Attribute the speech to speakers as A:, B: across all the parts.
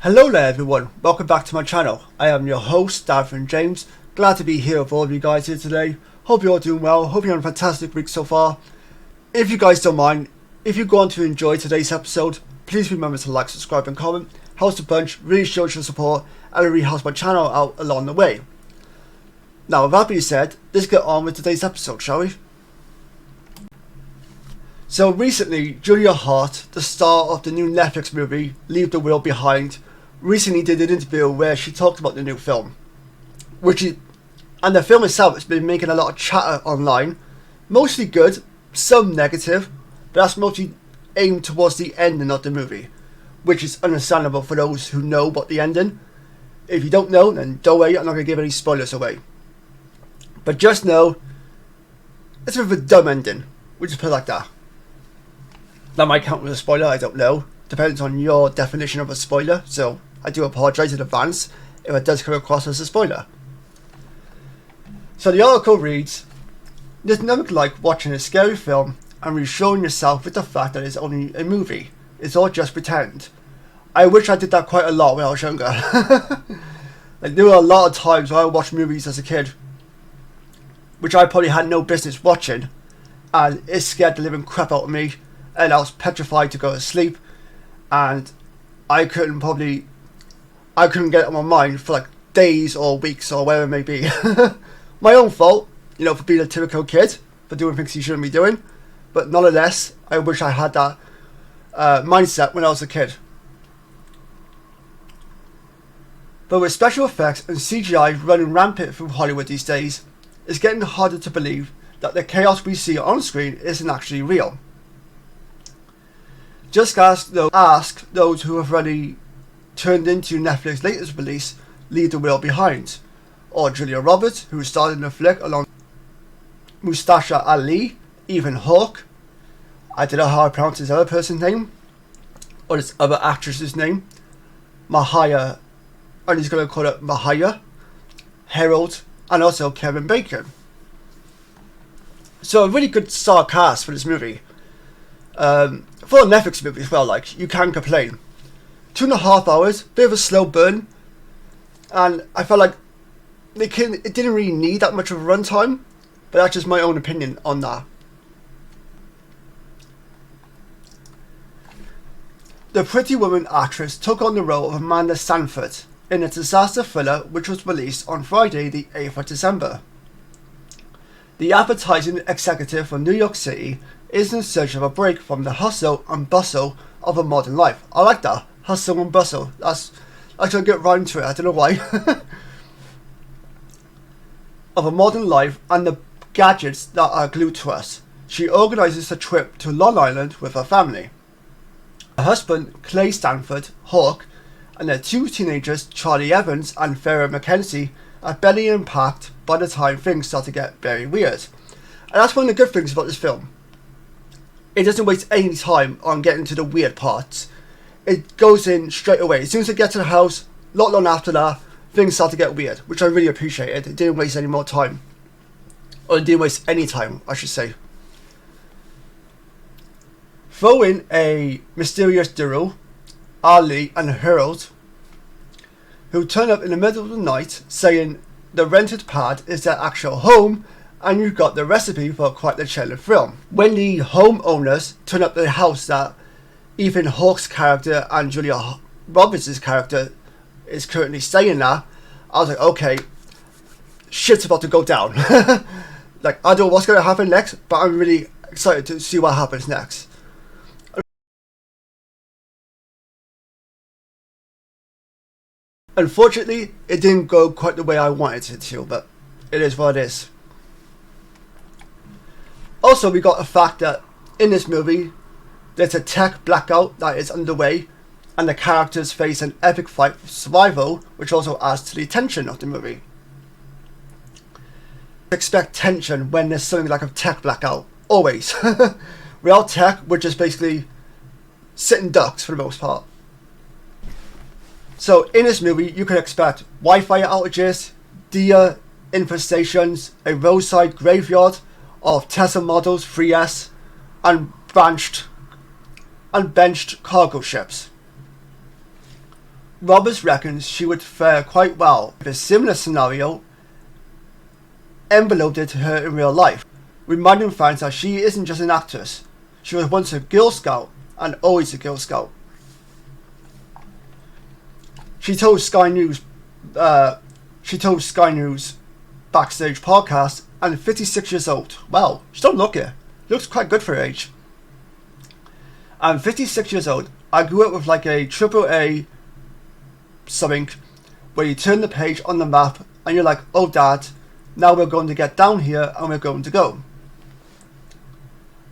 A: Hello there everyone, welcome back to my channel. I am your host, Darren James. Glad to be here with all of you guys here today. Hope you're all doing well, hope you're having a fantastic week so far. If you guys don't mind, if you're going to enjoy today's episode, please remember to like, subscribe and comment. Helps a bunch, really shows your support, and it really helps my channel out along the way. Now with that being said, let's get on with today's episode, shall we? So recently, Julia Hart, the star of the new Netflix movie Leave the World Behind, recently did an interview where she talked about the new film. And the film itself has been making a lot of chatter online, mostly good, some negative, but that's mostly aimed towards the ending of the movie, which is understandable for those who know about the ending. If you don't know, then don't worry, I'm not going to give any spoilers away. But just know, it's a bit of a dumb ending, we'll just put it like that. That might count as a spoiler, I don't know. Depends on your definition of a spoiler, so I do apologise in advance if it does come across as a spoiler. So the article reads, "There's nothing like watching a scary film and reassuring yourself with the fact that it's only a movie. It's all just pretend. I wish I did that quite a lot when I was younger." Like, there were a lot of times when I watched movies as a kid, which I probably had no business watching, and it scared the living crap out of me, and I was petrified to go to sleep, and I couldn't get it on my mind for like days or weeks or whatever it may be. My own fault, for being a typical kid, for doing things you shouldn't be doing, but nonetheless, I wish I had that mindset when I was a kid. But with special effects and CGI running rampant through Hollywood these days, it's getting harder to believe that the chaos we see on screen isn't actually real. Just ask those who have already turned into Netflix's latest release, Leave the World Behind, or Julia Roberts, who starred in the flick along Mustafa Ali, Ethan Hawke, I don't know how I pronounce this other person's name, or this other actress's name, Mahaya, I'm just going to call it Mahaya, Harold, and also Kevin Bacon. So a really good star cast for this movie. For a Netflix movie as well, like, you can't complain. 2.5 hours, bit of a slow burn, and I felt like it didn't really need that much of a runtime, but that's just my own opinion on that. The Pretty Woman actress took on the role of Amanda Sanford in a disaster thriller which was released on Friday the 8th of December. The advertising executive from New York City is in search of a break from the hustle and bustle of a modern life. I like that, hustle and bustle. That's actually a good rhyme to it, I don't know why. Of a modern life and the gadgets that are glued to us. She organises a trip to Long Island with her family. Her husband, Clay Stanford Hawke, and their two teenagers, Charlie Evans and Farrah McKenzie, are barely unpacked by the time things start to get very weird. And that's one of the good things about this film. It doesn't waste any time on getting to the weird parts. It goes in straight away. As soon as it gets to the house, not long after that, things start to get weird, which I really appreciated. It didn't waste any more time. Or it didn't waste any time, I should say. Throw in a mysterious duo, Ali and Harold, who turn up in the middle of the night saying the rented pad is their actual home, and you've got the recipe for quite the chilling film. When the homeowners turn up to the house that Ethan Hawke's character and Julia Roberts' character is currently staying at, I was like, okay, shit's about to go down. Like, I don't know what's going to happen next, but I'm really excited to see what happens next. Unfortunately, it didn't go quite the way I wanted it to, but it is what it is. Also, we got the fact that in this movie, there's a tech blackout that is underway, and the characters face an epic fight for survival, which also adds to the tension of the movie. Expect tension when there's something like a tech blackout, always. Without tech, we're just basically sitting ducks for the most part. So in this movie, you can expect Wi-Fi outages, deer infestations, a roadside graveyard of Tesla Models 3S, and benched cargo ships. Roberts reckons she would fare quite well if a similar scenario enveloped her in real life, reminding fans that she isn't just an actress. She was once a Girl Scout and always a Girl Scout. She told Sky News Backstage podcast, and 56 years old. Wow, she don't look it. Looks quite good for her age. I'm 56 years old. I grew up with like a AAA something where you turn the page on the map and you're like, oh dad, now we're going to get down here and we're going to go.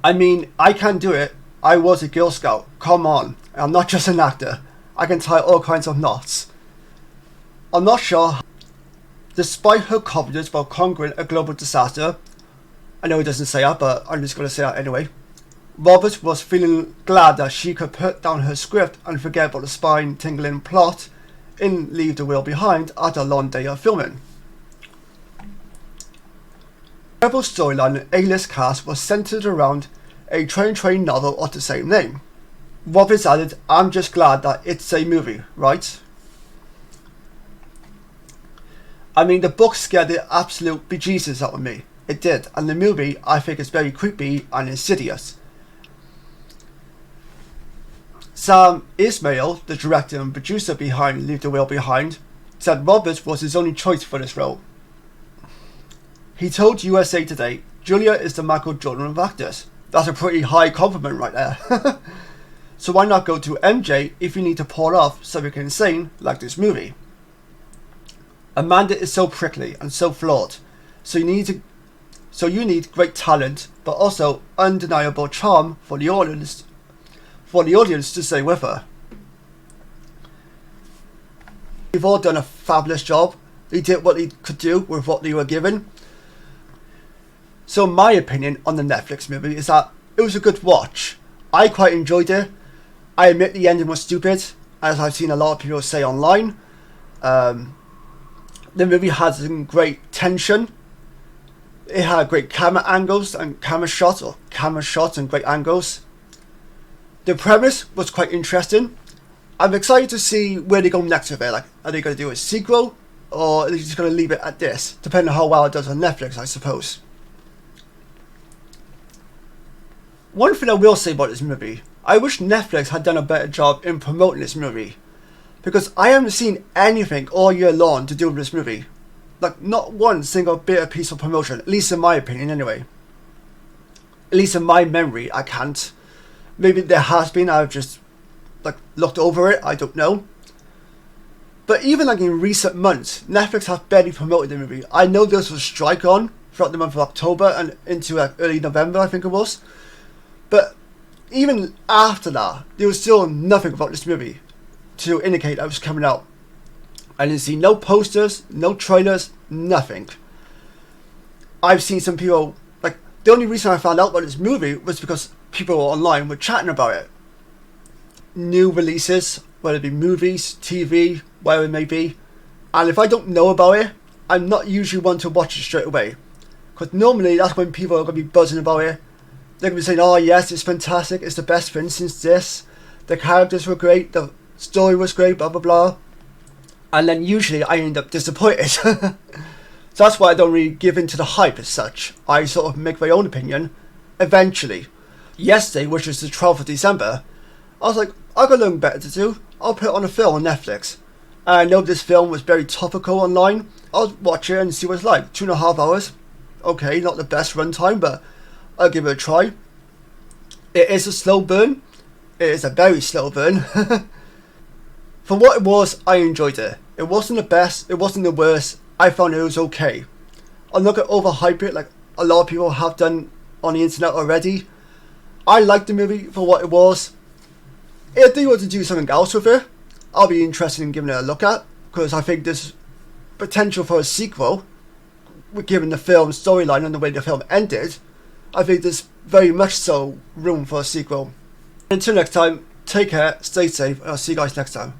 A: I mean, I can do it. I was a Girl Scout. Come on. I'm not just an actor. I can tie all kinds of knots. I'm not sure. Despite her confidence about conquering a global disaster, I know it doesn't say that, but I'm just going to say that anyway, Roberts was feeling glad that she could put down her script and forget about the spine-tingling plot in Leave the World Behind after a long day of filming. The Rebel storyline and A-list cast was centered around a train novel of the same name. Roberts added, I'm just glad that it's a movie, right? I mean, the book scared the absolute bejesus out of me. It did, and the movie I think is very creepy and insidious. Sam Esmail, the director and producer behind Leave the World Behind, said Roberts was his only choice for this role. He told USA Today, Julia is the Michael Jordan of actors. That's a pretty high compliment right there. So why not go to MJ if you need to pull off something insane like this movie? Amanda is so prickly and so flawed, so you need great talent, but also undeniable charm for the audience to stay with her. They've all done a fabulous job. They did what they could do with what they were given. So my opinion on the Netflix movie is that it was a good watch. I quite enjoyed it. I admit the ending was stupid, as I've seen a lot of people say online. The movie had some great tension. It had great camera angles and camera shots and great angles. The premise was quite interesting. I'm excited to see where they go next with it. Like, are they going to do a sequel, or are they just going to leave it at this? Depending on how well it does on Netflix, I suppose. One thing I will say about this movie, I wish Netflix had done a better job in promoting this movie, because I haven't seen anything all year long to do with this movie. Like, not one single bit of piece of promotion, at least in my opinion anyway. At least in my memory, I can't. Maybe there has been, I've just looked over it, I don't know. But even in recent months, Netflix have barely promoted the movie. I know there was a strike on throughout the month of October and into early November, I think it was. But even after that, there was still nothing about this movie to indicate that it was coming out. I didn't see no posters, no trailers, nothing. I've seen some people, the only reason I found out about this movie was because people online were chatting about it. New releases, whether it be movies, TV, whatever it may be. And if I don't know about it, I'm not usually one to watch it straight away. Because normally that's when people are going to be buzzing about it. They're going to be saying, oh yes, it's fantastic, it's the best thing since this. The characters were great, the story was great, blah blah blah. And then usually I end up disappointed. So that's why I don't really give in to the hype as such. I sort of make my own opinion eventually. Yesterday, which was the 12th of December, I was like, I've got nothing better to do. I'll put it on a film on Netflix. And I know this film was very topical online. I'll watch it and see what it's like. 2.5 hours. Okay, not the best runtime, but I'll give it a try. It is a slow burn. It is a very slow burn. For what it was, I enjoyed it. It wasn't the best, it wasn't the worst. I found it was okay. I'm not going to overhype it like a lot of people have done on the internet already. I liked the movie for what it was. If they were to do something else with it, I'll be interested in giving it a look at, because I think there's potential for a sequel. Given the film's storyline and the way the film ended, I think there's very much so room for a sequel. Until next time, take care, stay safe, and I'll see you guys next time.